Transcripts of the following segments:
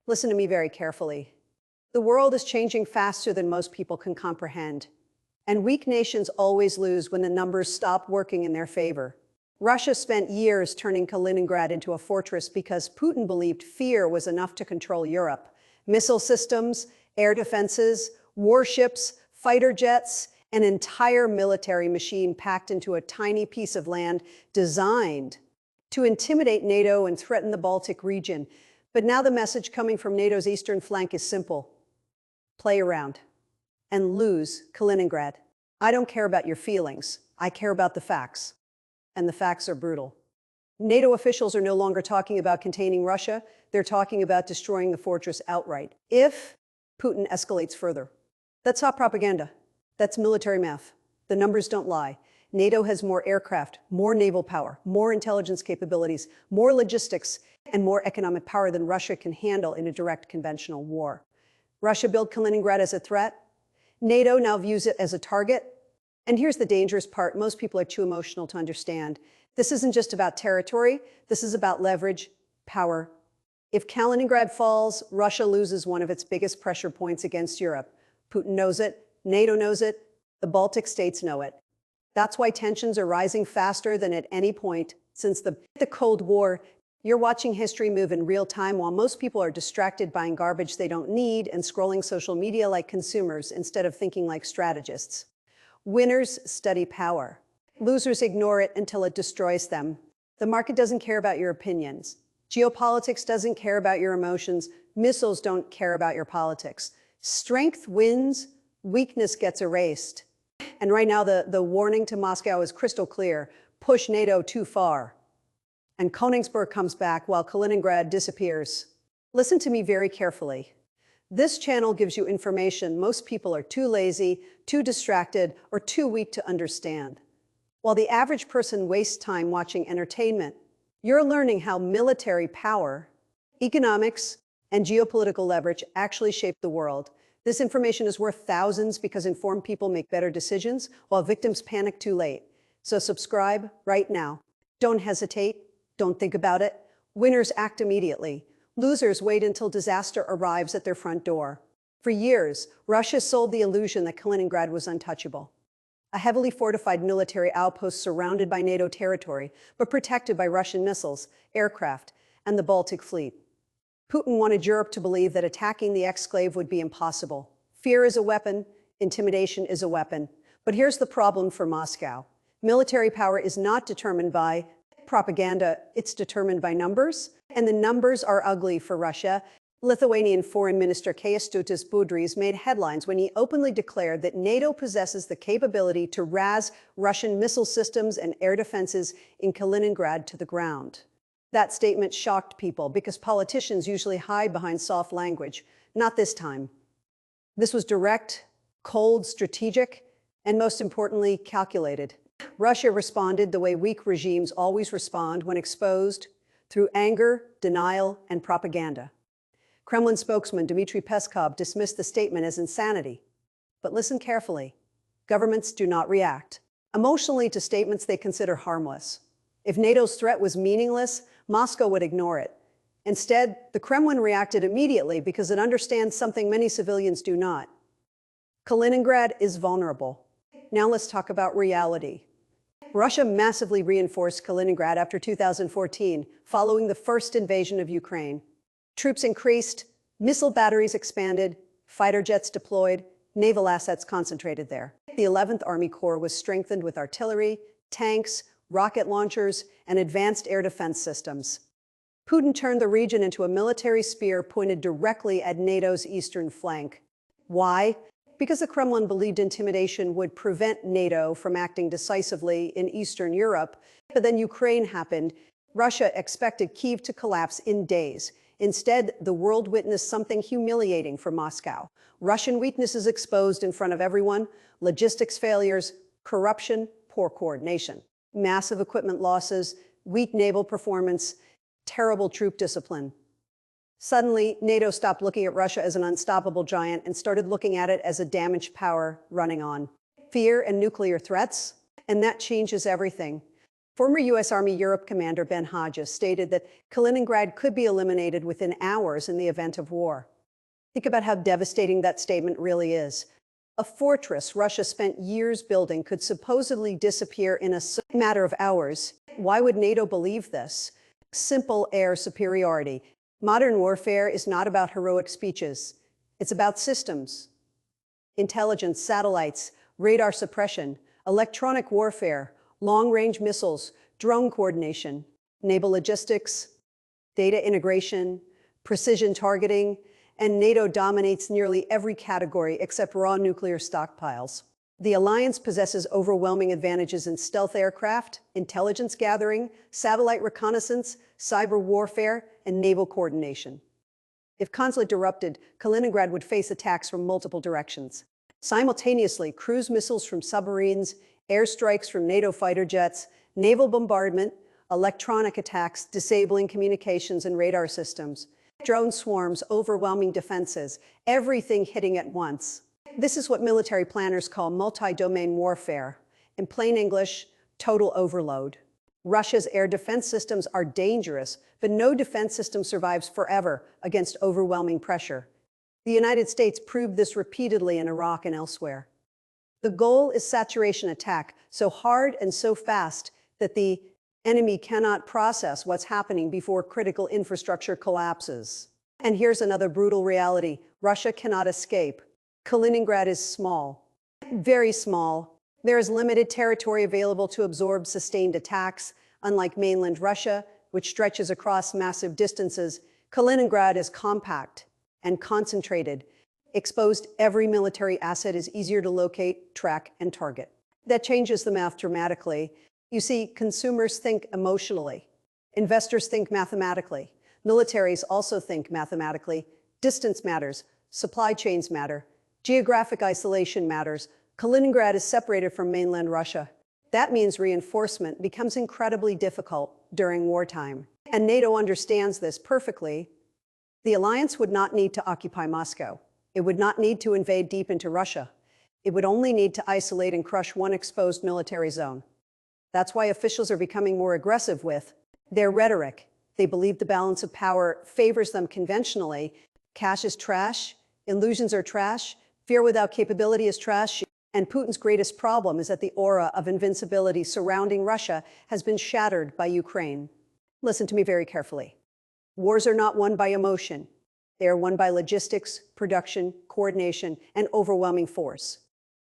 Listen to me very carefully. The world is changing faster than most people can comprehend. And weak nations always lose when the numbers stop working in their favor. Russia spent years turning Kaliningrad into a fortress because Putin believed fear was enough to control Europe. Missile systems, air defenses, warships, fighter jets, an entire military machine packed into a tiny piece of land designed to intimidate NATO and threaten the Baltic region. But now the message coming from NATO's eastern flank is simple. Play around and lose Kaliningrad. I don't care about your feelings. I care about the facts. And the facts are brutal. NATO officials are no longer talking about containing Russia. They're talking about destroying the fortress outright if Putin escalates further. That's hot propaganda. That's military math. The numbers don't lie. NATO has more aircraft, more naval power, more intelligence capabilities, more logistics, and more economic power than Russia can handle in a direct conventional war. Russia built Kaliningrad as a threat. NATO now views it as a target. And here's the dangerous part. Most people are too emotional to understand. This isn't just about territory. This is about leverage, power. If Kaliningrad falls, Russia loses one of its biggest pressure points against Europe. Putin knows it. NATO knows it. The Baltic states know it. That's why tensions are rising faster than at any point since the Cold War. You're watching history move in real time while most people are distracted buying garbage they don't need and scrolling social media like consumers instead of thinking like strategists. Winners study power. Losers ignore it until it destroys them. The market doesn't care about your opinions. Geopolitics doesn't care about your emotions. Missiles don't care about your politics. Strength wins, weakness gets erased. And right now the warning to Moscow is crystal clear. Push NATO too far. And Königsberg comes back while Kaliningrad disappears. Listen to me very carefully. This channel gives you information most people are too lazy, too distracted, or too weak to understand. While the average person wastes time watching entertainment, you're learning how military power, economics, and geopolitical leverage actually shape the world. This information is worth thousands because informed people make better decisions while victims panic too late. So subscribe right now. Don't hesitate. Don't think about it. Winners act immediately. Losers wait until disaster arrives at their front door. For years, Russia sold the illusion that Kaliningrad was untouchable. A heavily fortified military outpost surrounded by NATO territory, but protected by Russian missiles, aircraft, and the Baltic fleet. Putin wanted Europe to believe that attacking the exclave would be impossible. Fear is a weapon, intimidation is a weapon. But here's the problem for Moscow. Military power is not determined by propaganda, it's determined by numbers, and the numbers are ugly for Russia. Lithuanian Foreign Minister Kęstutis Budrys made headlines when he openly declared that NATO possesses the capability to razz Russian missile systems and air defenses in Kaliningrad to the ground. That statement shocked people because politicians usually hide behind soft language. Not this time. This was direct, cold, strategic, and most importantly, calculated. Russia responded the way weak regimes always respond when exposed, through anger, denial, and propaganda. Kremlin spokesman Dmitry Peskov dismissed the statement as insanity. But listen carefully. Governments do not react emotionally to statements they consider harmless. If NATO's threat was meaningless, Moscow would ignore it. Instead, the Kremlin reacted immediately because it understands something many civilians do not. Kaliningrad is vulnerable. Now let's talk about reality. Russia massively reinforced Kaliningrad after 2014, following the first invasion of Ukraine. Troops increased, missile batteries expanded, fighter jets deployed, naval assets concentrated there. The 11th Army Corps was strengthened with artillery, tanks, rocket launchers, and advanced air defense systems. Putin turned the region into a military spear pointed directly at NATO's eastern flank. Why? Because the Kremlin believed intimidation would prevent NATO from acting decisively in Eastern Europe. But then Ukraine happened. Russia expected Kyiv to collapse in days. Instead, the world witnessed something humiliating for Moscow. Russian weaknesses exposed in front of everyone, logistics failures, corruption, poor coordination, massive equipment losses, weak naval performance, terrible troop discipline. Suddenly, NATO stopped looking at Russia as an unstoppable giant and started looking at it as a damaged power running on fear and nuclear threats. And that changes everything. Former U.S. Army Europe Commander Ben Hodges stated that Kaliningrad could be eliminated within hours in the event of war. Think about how devastating that statement really is. A fortress Russia spent years building could supposedly disappear in a matter of hours. Why would NATO believe this? Simple air superiority. Modern warfare is not about heroic speeches. It's about systems. Intelligence, satellites, radar suppression, electronic warfare, long-range missiles, drone coordination, naval logistics, data integration, precision targeting, and NATO dominates nearly every category except raw nuclear stockpiles. The alliance possesses overwhelming advantages in stealth aircraft, intelligence gathering, satellite reconnaissance, cyber warfare, and naval coordination. If conflict erupted, Kaliningrad would face attacks from multiple directions. Simultaneously, cruise missiles from submarines, airstrikes from NATO fighter jets, naval bombardment, electronic attacks, disabling communications and radar systems, drone swarms, overwhelming defenses, everything hitting at once. This is what military planners call multi-domain warfare. In plain English, total overload. Russia's air defense systems are dangerous, but no defense system survives forever against overwhelming pressure. The United States proved this repeatedly in Iraq and elsewhere. The goal is saturation attack, so hard and so fast that the enemy cannot process what's happening before critical infrastructure collapses. And here's another brutal reality. Russia cannot escape. Kaliningrad is small, very small. There is limited territory available to absorb sustained attacks. Unlike mainland Russia, which stretches across massive distances, Kaliningrad is compact and concentrated. Exposed, every military asset is easier to locate, track, and target. That changes the math dramatically. You see, consumers think emotionally. Investors think mathematically. Militaries also think mathematically. Distance matters. Supply chains matter. Geographic isolation matters. Kaliningrad is separated from mainland Russia. That means reinforcement becomes incredibly difficult during wartime. And NATO understands this perfectly. The alliance would not need to occupy Moscow. It would not need to invade deep into Russia. It would only need to isolate and crush one exposed military zone. That's why officials are becoming more aggressive with their rhetoric. They believe the balance of power favors them conventionally. Cash is trash. Illusions are trash. Fear without capability is trash. And Putin's greatest problem is that the aura of invincibility surrounding Russia has been shattered by Ukraine. Listen to me very carefully. Wars are not won by emotion. They are won by logistics, production, coordination, and overwhelming force.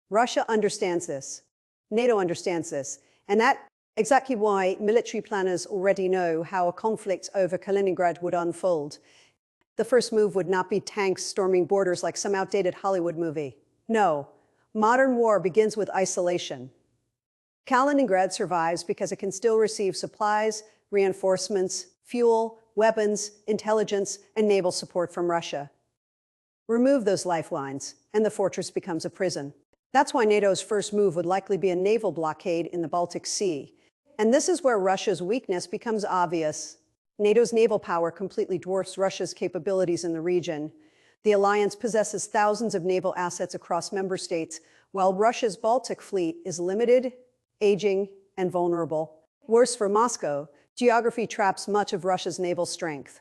Russia understands this. NATO understands this. And that's exactly why military planners already know how a conflict over Kaliningrad would unfold. The first move would not be tanks storming borders like some outdated Hollywood movie. No, modern war begins with isolation. Kaliningrad survives because it can still receive supplies, reinforcements, fuel, weapons, intelligence, and naval support from Russia. Remove those lifelines, and the fortress becomes a prison. That's why NATO's first move would likely be a naval blockade in the Baltic Sea. And this is where Russia's weakness becomes obvious. NATO's naval power completely dwarfs Russia's capabilities in the region. The alliance possesses thousands of naval assets across member states, while Russia's Baltic fleet is limited, aging, and vulnerable. Worse for Moscow, geography traps much of Russia's naval strength.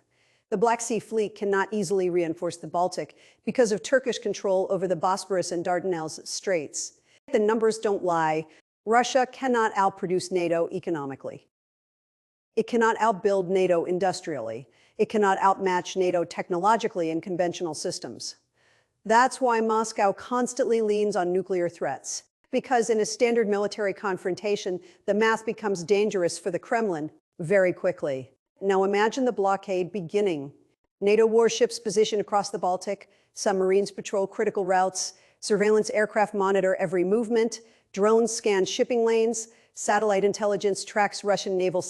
The Black Sea Fleet cannot easily reinforce the Baltic because of Turkish control over the Bosporus and Dardanelles Straits. The numbers don't lie. Russia cannot outproduce NATO economically. It cannot outbuild NATO industrially. It cannot outmatch NATO technologically in conventional systems. That's why Moscow constantly leans on nuclear threats. Because in a standard military confrontation, the math becomes dangerous for the Kremlin very quickly. Now imagine the blockade beginning. NATO warships position across the Baltic, submarines patrol critical routes, surveillance aircraft monitor every movement, drones scan shipping lanes, satellite intelligence tracks Russian naval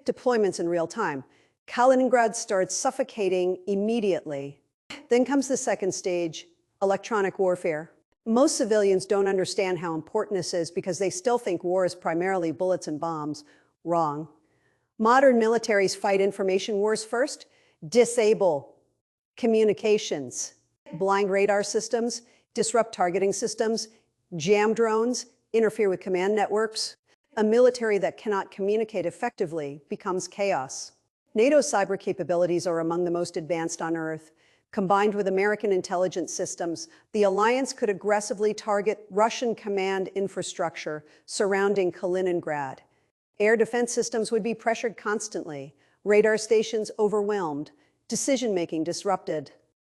deployments in real time. Kaliningrad starts suffocating immediately. Then comes the second stage, electronic warfare. Most civilians don't understand how important this is because they still think war is primarily bullets and bombs. Wrong. Modern militaries fight information wars first, disable communications, blind radar systems, disrupt targeting systems, jam drones, interfere with command networks. A military that cannot communicate effectively becomes chaos. NATO's cyber capabilities are among the most advanced on Earth. Combined with American intelligence systems, the alliance could aggressively target Russian command infrastructure surrounding Kaliningrad. Air defense systems would be pressured constantly, radar stations overwhelmed, decision-making disrupted.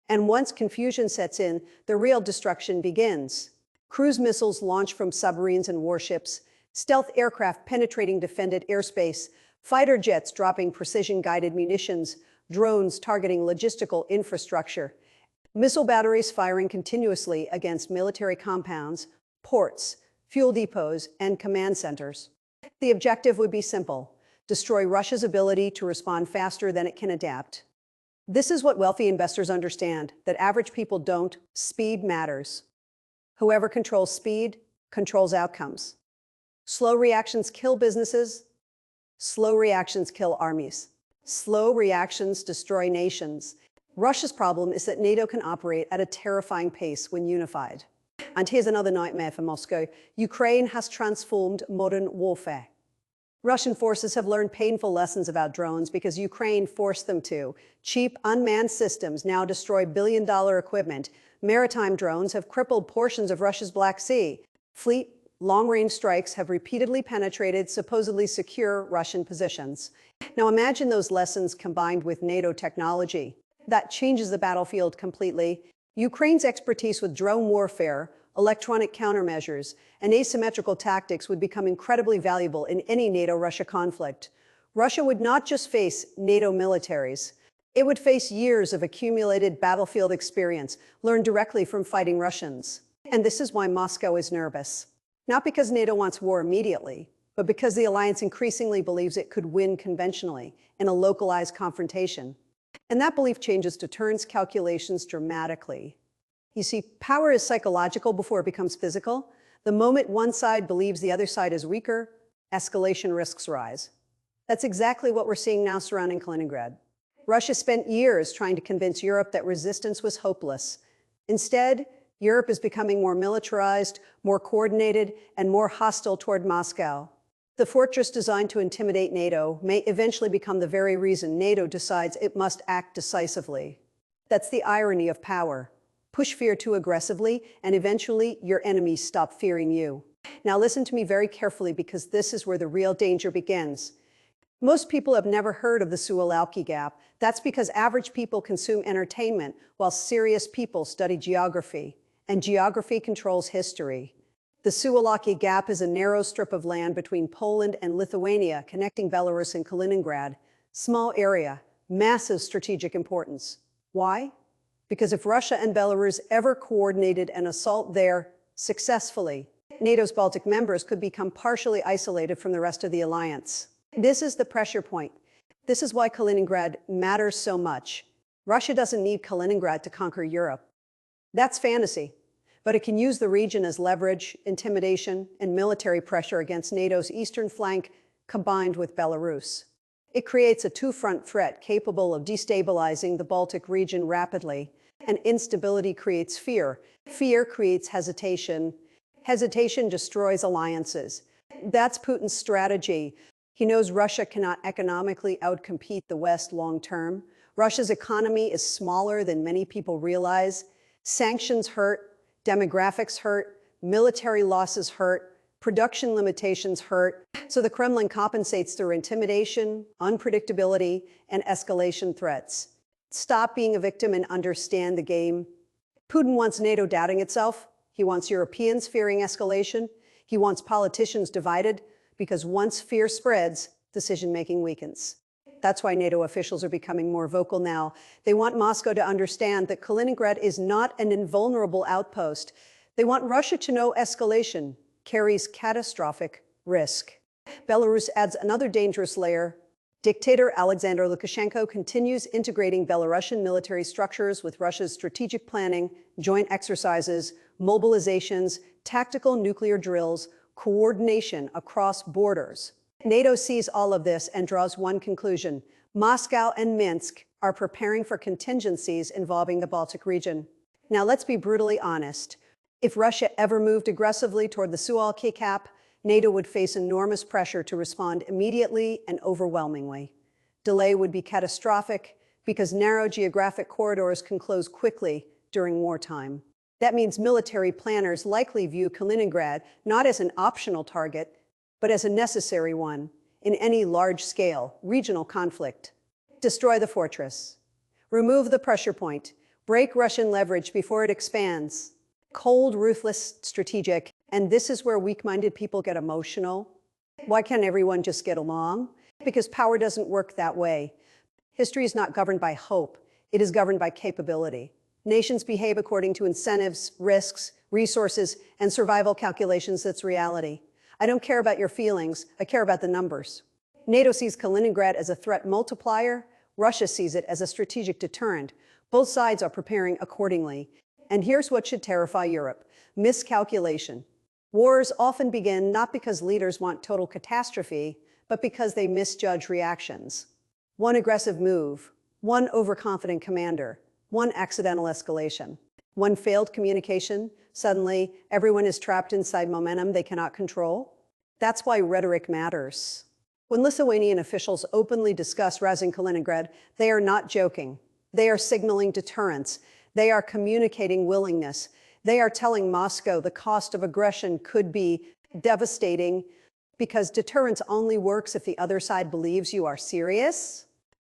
And once confusion sets in, the real destruction begins. Cruise missiles launched from submarines and warships, stealth aircraft penetrating defended airspace, fighter jets dropping precision-guided munitions, drones targeting logistical infrastructure, missile batteries firing continuously against military compounds, ports, fuel depots, and command centers. The objective would be simple: destroy Russia's ability to respond faster than it can adapt. This is what wealthy investors understand, that average people don't. Speed matters. Whoever controls speed controls outcomes. Slow reactions kill businesses. Slow reactions kill armies. Slow reactions destroy nations. Russia's problem is that NATO can operate at a terrifying pace when unified. And here's another nightmare for Moscow. Ukraine has transformed modern warfare. Russian forces have learned painful lessons about drones because Ukraine forced them to. Cheap, unmanned systems now destroy billion-dollar equipment. Maritime drones have crippled portions of Russia's Black Sea. Fleet, long-range strikes have repeatedly penetrated supposedly secure Russian positions. Now imagine those lessons combined with NATO technology. That changes the battlefield completely. Ukraine's expertise with drone warfare, electronic countermeasures, and asymmetrical tactics would become incredibly valuable in any NATO-Russia conflict. Russia would not just face NATO militaries. It would face years of accumulated battlefield experience, learned directly from fighting Russians. And this is why Moscow is nervous. Not because NATO wants war immediately, but because the alliance increasingly believes it could win conventionally in a localized confrontation. And that belief changes deterrence calculations dramatically. You see, power is psychological before it becomes physical. The moment one side believes the other side is weaker, escalation risks rise. That's exactly what we're seeing now surrounding Kaliningrad. Russia spent years trying to convince Europe that resistance was hopeless. Instead, Europe is becoming more militarized, more coordinated, and more hostile toward Moscow. The fortress designed to intimidate NATO may eventually become the very reason NATO decides it must act decisively. That's the irony of power. Push fear too aggressively, and eventually your enemies stop fearing you. Now listen to me very carefully, because this is where the real danger begins. Most people have never heard of the Suwałki Gap. That's because average people consume entertainment, while serious people study geography. And geography controls history. The Suwałki Gap is a narrow strip of land between Poland and Lithuania, connecting Belarus and Kaliningrad. Small area, massive strategic importance. Why? Because if Russia and Belarus ever coordinated an assault there successfully, NATO's Baltic members could become partially isolated from the rest of the alliance. This is the pressure point. This is why Kaliningrad matters so much. Russia doesn't need Kaliningrad to conquer Europe. That's fantasy. But it can use the region as leverage, intimidation, and military pressure against NATO's eastern flank, combined with Belarus. It creates a two-front threat capable of destabilizing the Baltic region rapidly. And instability creates fear. Fear creates hesitation. Hesitation destroys alliances. That's Putin's strategy. He knows Russia cannot economically outcompete the West long-term. Russia's economy is smaller than many people realize. Sanctions hurt, demographics hurt, military losses hurt, production limitations hurt. So the Kremlin compensates through intimidation, unpredictability, and escalation threats. Stop being a victim and understand the game. Putin wants NATO doubting itself. He wants Europeans fearing escalation. He wants politicians divided, because once fear spreads, decision-making weakens. That's why NATO officials are becoming more vocal now. They want Moscow to understand that Kaliningrad is not an invulnerable outpost. They want Russia to know escalation carries catastrophic risk. Belarus adds another dangerous layer. Dictator Alexander Lukashenko continues integrating Belarusian military structures with Russia's strategic planning, joint exercises, mobilizations, tactical nuclear drills, coordination across borders. NATO sees all of this and draws one conclusion: Moscow and Minsk are preparing for contingencies involving the Baltic region. Now let's be brutally honest. If Russia ever moved aggressively toward the Suwałki Gap, NATO would face enormous pressure to respond immediately and overwhelmingly. Delay would be catastrophic because narrow geographic corridors can close quickly during wartime. That means military planners likely view Kaliningrad not as an optional target, but as a necessary one in any large-scale regional conflict. Destroy the fortress. Remove the pressure point. Break Russian leverage before it expands. Cold, ruthless, strategic. And this is where weak-minded people get emotional. Why can't everyone just get along? Because power doesn't work that way. History is not governed by hope. It is governed by capability. Nations behave according to incentives, risks, resources, and survival calculations. That's reality. I don't care about your feelings. I care about the numbers. NATO sees Kaliningrad as a threat multiplier. Russia sees it as a strategic deterrent. Both sides are preparing accordingly. And here's what should terrify Europe: miscalculation. Wars often begin not because leaders want total catastrophe, but because they misjudge reactions. One aggressive move, one overconfident commander, one accidental escalation, one failed communication. Suddenly, everyone is trapped inside momentum they cannot control. That's why rhetoric matters. When Lithuanian officials openly discuss razing Kaliningrad, they are not joking. They are signaling deterrence. They are communicating willingness. They are telling Moscow the cost of aggression could be devastating, because deterrence only works if the other side believes you are serious.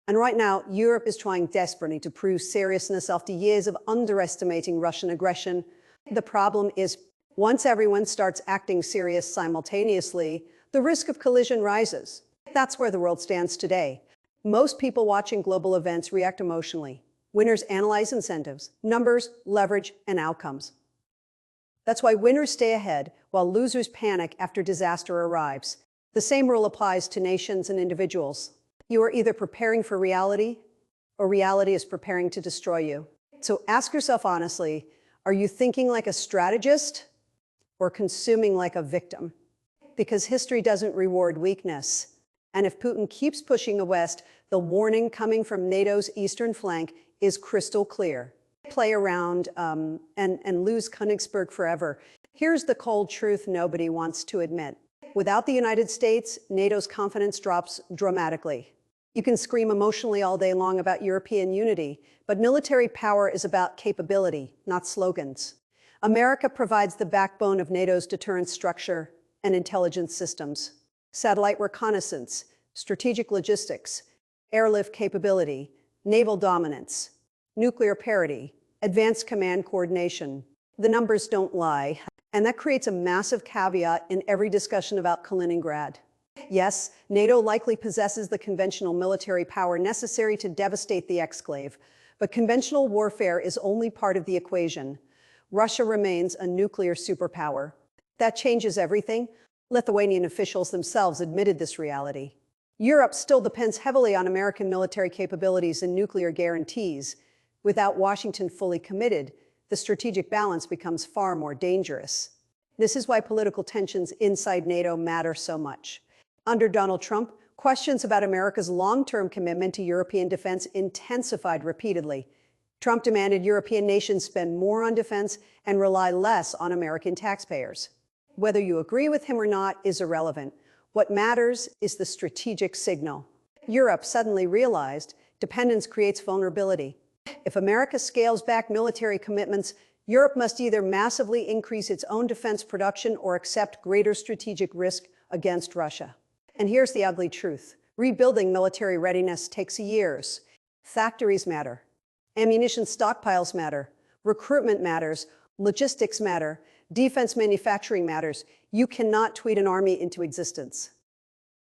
And right now, Europe is trying desperately to prove seriousness after years of underestimating Russian aggression. The problem is, once everyone starts acting serious simultaneously, the risk of collision rises. That's where the world stands today. Most people watching global events react emotionally. Winners analyze incentives, numbers, leverage, and outcomes. That's why winners stay ahead while losers panic after disaster arrives. The same rule applies to nations and individuals. You are either preparing for reality, or reality is preparing to destroy you. So ask yourself honestly, are you thinking like a strategist or consuming like a victim? Because history doesn't reward weakness. And if Putin keeps pushing the West, the warning coming from NATO's eastern flank is crystal clear. Play around and lose Königsberg forever. Here's the cold truth nobody wants to admit. Without the United States, NATO's confidence drops dramatically. You can scream emotionally all day long about European unity, but military power is about capability, not slogans. America provides the backbone of NATO's deterrence structure and intelligence systems. Satellite reconnaissance, strategic logistics, airlift capability, naval dominance, nuclear parity, advanced command coordination. The numbers don't lie, and that creates a massive caveat in every discussion about Kaliningrad. Yes, NATO likely possesses the conventional military power necessary to devastate the exclave, but conventional warfare is only part of the equation. Russia remains a nuclear superpower. That changes everything. Lithuanian officials themselves admitted this reality. Europe still depends heavily on American military capabilities and nuclear guarantees. Without Washington fully committed, the strategic balance becomes far more dangerous. This is why political tensions inside NATO matter so much. Under Donald Trump, questions about America's long-term commitment to European defense intensified repeatedly. Trump demanded European nations spend more on defense and rely less on American taxpayers. Whether you agree with him or not is irrelevant. What matters is the strategic signal. Europe suddenly realized dependence creates vulnerability. If America scales back military commitments, Europe must either massively increase its own defense production or accept greater strategic risk against Russia. And here's the ugly truth. Rebuilding military readiness takes years. Factories matter. Ammunition stockpiles matter. Recruitment matters. Logistics matter. Defense manufacturing matters. You cannot tweet an army into existence.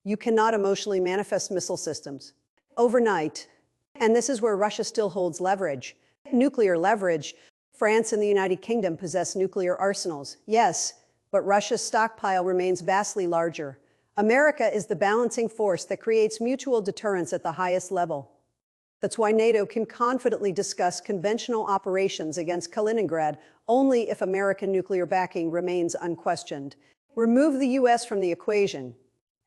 You cannot emotionally manifest missile systems overnight. And this is where Russia still holds leverage. Nuclear leverage. France and the United Kingdom possess nuclear arsenals, yes, but Russia's stockpile remains vastly larger. America is the balancing force that creates mutual deterrence at the highest level. That's why NATO can confidently discuss conventional operations against Kaliningrad only if American nuclear backing remains unquestioned. Remove the US from the equation,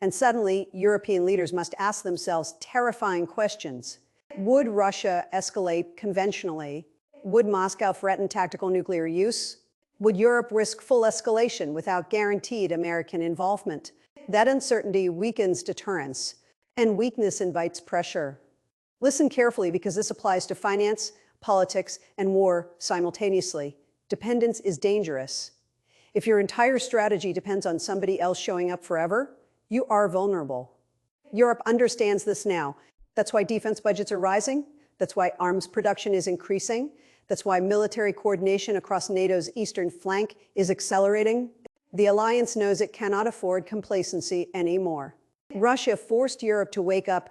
and suddenly European leaders must ask themselves terrifying questions. Would Russia escalate conventionally? Would Moscow threaten tactical nuclear use? Would Europe risk full escalation without guaranteed American involvement? That uncertainty weakens deterrence, and weakness invites pressure. Listen carefully because this applies to finance, politics, and war simultaneously. Dependence is dangerous. If your entire strategy depends on somebody else showing up forever, you are vulnerable. Europe understands this now. That's why defense budgets are rising. That's why arms production is increasing. That's why military coordination across NATO's eastern flank is accelerating. The alliance knows it cannot afford complacency anymore. Russia forced Europe to wake up,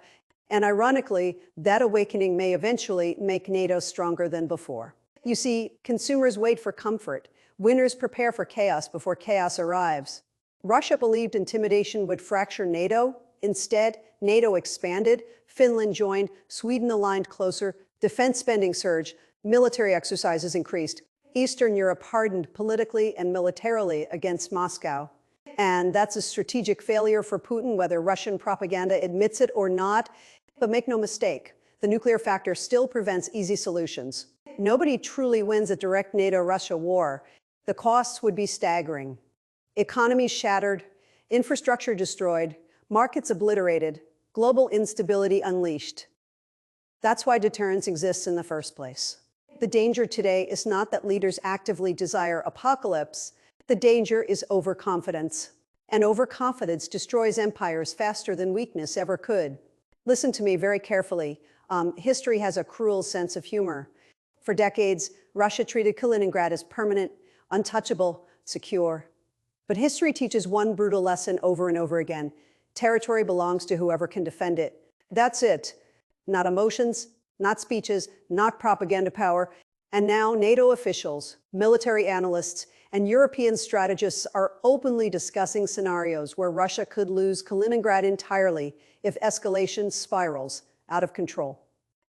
and ironically, that awakening may eventually make NATO stronger than before. You see, consumers wait for comfort. Winners prepare for chaos before chaos arrives. Russia believed intimidation would fracture NATO. Instead, NATO expanded, Finland joined, Sweden aligned closer, defense spending surged, military exercises increased. Eastern Europe hardened politically and militarily against Moscow. And that's a strategic failure for Putin, whether Russian propaganda admits it or not. But make no mistake, the nuclear factor still prevents easy solutions. Nobody truly wins a direct NATO-Russia war. The costs would be staggering. Economies shattered, infrastructure destroyed, markets obliterated, global instability unleashed. That's why deterrence exists in the first place. The danger today is not that leaders actively desire apocalypse. The danger is overconfidence. And overconfidence destroys empires faster than weakness ever could. Listen to me very carefully. History has a cruel sense of humor. For decades, Russia treated Kaliningrad as permanent, untouchable, secure. But history teaches one brutal lesson over and over again. Territory belongs to whoever can defend it. That's it. Not emotions, not speeches, not propaganda power. And now NATO officials, military analysts, and European strategists are openly discussing scenarios where Russia could lose Kaliningrad entirely if escalation spirals out of control.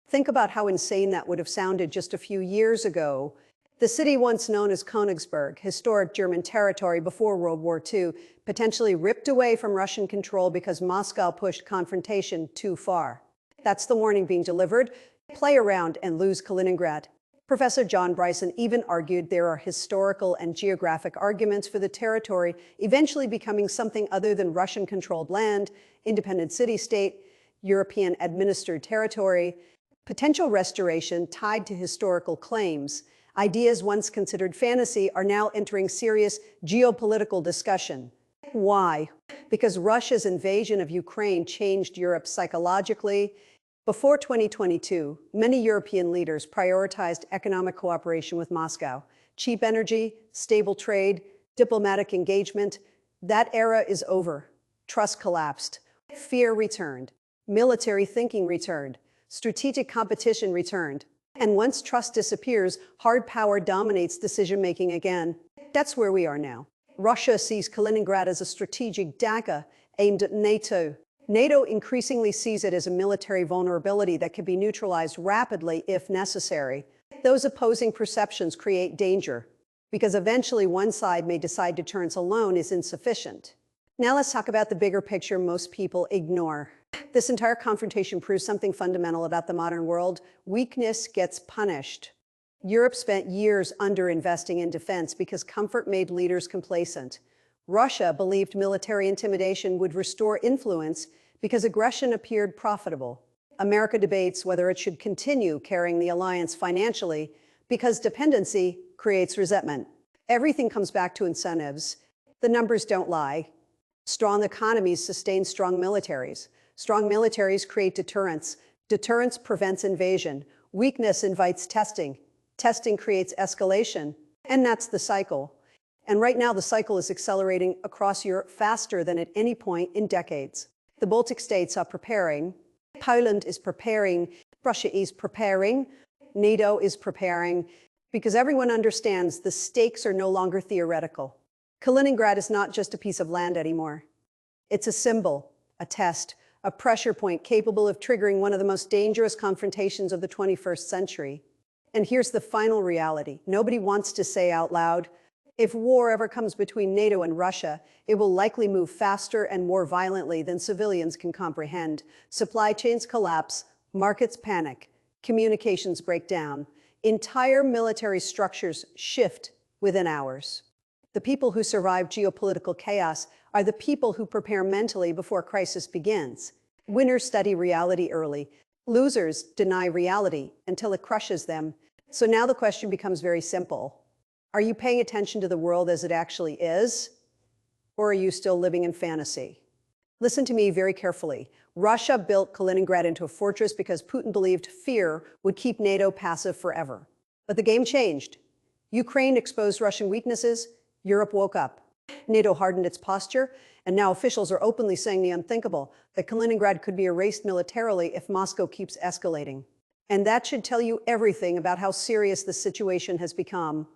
Think about how insane that would have sounded just a few years ago. The city once known as Königsberg, historic German territory before World War II, potentially ripped away from Russian control because Moscow pushed confrontation too far. That's the warning being delivered. Play around and lose Kaliningrad. Professor John Bryson even argued there are historical and geographic arguments for the territory eventually becoming something other than Russian-controlled land, independent city-state, European-administered territory, potential restoration tied to historical claims. Ideas once considered fantasy are now entering serious geopolitical discussion. Why? Because Russia's invasion of Ukraine changed Europe psychologically. Before 2022, many European leaders prioritized economic cooperation with Moscow. Cheap energy, stable trade, diplomatic engagement. That era is over. Trust collapsed. Fear returned. Military thinking returned. Strategic competition returned. And once trust disappears, hard power dominates decision-making again. That's where we are now. Russia sees Kaliningrad as a strategic dagger aimed at NATO. NATO increasingly sees it as a military vulnerability that can be neutralized rapidly if necessary. Those opposing perceptions create danger, because eventually one side may decide deterrence alone is insufficient. Now let's talk about the bigger picture most people ignore. This entire confrontation proves something fundamental about the modern world. Weakness gets punished. Europe spent years underinvesting in defense because comfort made leaders complacent. Russia believed military intimidation would restore influence because aggression appeared profitable. America debates whether it should continue carrying the alliance financially because dependency creates resentment. Everything comes back to incentives. The numbers don't lie. Strong economies sustain strong militaries. Strong militaries create deterrence. Deterrence prevents invasion. Weakness invites testing. Testing creates escalation. And that's the cycle. And right now, the cycle is accelerating across Europe faster than at any point in decades. The Baltic states are preparing. Poland is preparing. Russia is preparing. NATO is preparing. Because everyone understands the stakes are no longer theoretical. Kaliningrad is not just a piece of land anymore. It's a symbol, a test, a pressure point capable of triggering one of the most dangerous confrontations of the 21st century. And here's the final reality. Nobody wants to say out loud, if war ever comes between NATO and Russia, it will likely move faster and more violently than civilians can comprehend. Supply chains collapse, markets panic, communications break down, entire military structures shift within hours. The people who survive geopolitical chaos are the people who prepare mentally before crisis begins. Winners study reality early. Losers deny reality until it crushes them. So now the question becomes very simple. Are you paying attention to the world as it actually is? Or are you still living in fantasy? Listen to me very carefully. Russia built Kaliningrad into a fortress because Putin believed fear would keep NATO passive forever. But the game changed. Ukraine exposed Russian weaknesses. Europe woke up. NATO hardened its posture, and now officials are openly saying the unthinkable, that Kaliningrad could be erased militarily if Moscow keeps escalating. And that should tell you everything about how serious the situation has become.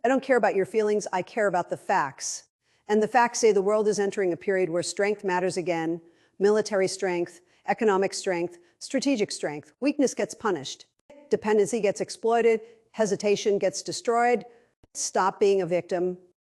I don't care about your feelings, I care about the facts. And the facts say the world is entering a period where strength matters again, military strength, economic strength, strategic strength. Weakness gets punished. Dependency gets exploited. Hesitation gets destroyed. Stop being a victim